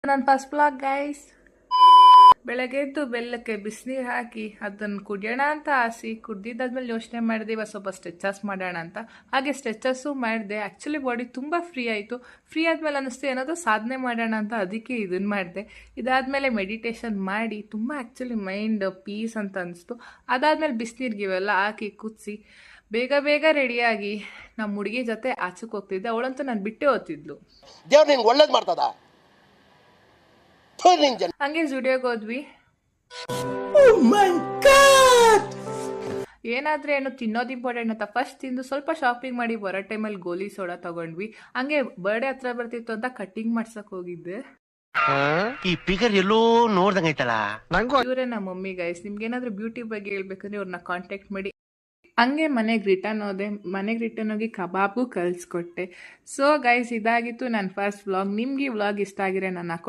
ನನ್ನ first blog guys. ಬೆಳಗ್ಗೆ ಎದ್ದು ಬೆಲ್ಲಕ್ಕೆ ಬಿಸಿನೀರು ಹಾಕಿ ಅದನ್ನು ಕುಡಿಯೋಣ ಅಂತ ಆಸಿ ಕುಡ್ದಿದ್ದಾದ್ಮೇಲೆ ಯೋಚನೆ ಮಾಡಿದೆ ಇವಾಗ ಸ್ವಲ್ಪ ಸ್ಟ್ರೆಚಸ್ ಮಾಡೋಣ ಅಂತ. ಹಾಗೆ ಸ್ಟ್ರೆಚಸ್ಸು ಮಾಡಿದೆ. ಆ್ಯಕ್ಚುಲಿ ಬಾಡಿ ತುಂಬ ಫ್ರೀ ಆಯಿತು. ಫ್ರೀ ಆದಮೇಲೆ ಅನ್ನಿಸ್ತು ಏನಾದರೂ ಸಾಧನೆ ಮಾಡೋಣ ಅಂತ, ಅದಕ್ಕೆ ಇದನ್ನು ಮಾಡಿದೆ. ಇದಾದಮೇಲೆ ಮೆಡಿಟೇಷನ್ ಮಾಡಿ ತುಂಬ ಆ್ಯಕ್ಚುಲಿ ಮೈಂಡ್ ಪೀಸ್ ಅಂತ ಅನಿಸ್ತು. ಅದಾದಮೇಲೆ ಬಿಸಿನೀರಿಗೆ ಇವೆಲ್ಲ ಹಾಕಿ ಕುದಿಸಿ ಬೇಗ ಬೇಗ ರೆಡಿಯಾಗಿ ನಮ್ಮ ಹುಡುಗಿ ಜೊತೆ ಆಚೆಗೆ ಹೋಗ್ತಿದ್ದೆ. ಅವಳಂತೂ ನಾನು ಬಿಟ್ಟೆ ಹೋಗ್ತಿದ್ಲು. ದೇವ್ರು ನಿಂಗೆ ಒಳ್ಳೇದು ಮಾಡ್ತದ. ಹಂಗೆ ಸ್ಟುಡಿಯೋಗೆ ಹೋದ್ವಿ. ಏನಾದ್ರೆ ಏನು ತಿನ್ನೋದು ಇಂಪಾರ್ಟೆಂಟ್ ಅಂತ ಫಸ್ಟ್ ತಿಂದು ಸ್ವಲ್ಪ ಶಾಪಿಂಗ್ ಮಾಡಿ ಬರೋ ಟೈಮಲ್ಲಿ ಗೋಲಿ ಸೋಡಾ ತಗೊಂಡ್ವಿ. ಹಂಗೆ ಬರ್ಡೇ ಹತ್ರ ಬರ್ತಿತ್ತು ಅಂತ ಕಟ್ಟಿಂಗ್ ಮಾಡ್ಸಕ್ ಹೋಗಿದ್ದೆ. ಈ ಫಿಗರ್ ಎಲ್ಲೋ ನೋಡ್ದಂಗೈತಲ್ಲ. ಇವರೇ ನಮ್ಮ ಮಮ್ಮಿ ಗೈಸ್. ನಿಮ್ಗೇನಾದ್ರೂ ಬ್ಯೂಟಿ ಬಗ್ಗೆ ಹೇಳ್ಬೇಕಂದ್ರೆ ಅವ್ರನ್ನ ಕಾಂಟ್ಯಾಕ್ಟ್ ಮಾಡಿ. ಹಂಗೆ ಮನೆಗೆ ರಿಟರ್ನ್ ಹೋದೆ. ಮನೆಗೆ ರಿಟರ್ನ್ ಹೋಗಿ ಕಬಾಬ್ಗೂ ಕಲಿಸ್ಕೊಟ್ಟೆ. ಸೊ ಗೈಸ್, ಇದಾಗಿತ್ತು ನನ್ನ ಫಸ್ಟ್ ವ್ಲಾಗ್. ನಿಮ್ಗೆ ಈ ವ್ಲಾಗ್ ಇಷ್ಟ ಆಗಿದ್ರೆ ನನ್ನ ಅಕೌಂಟ್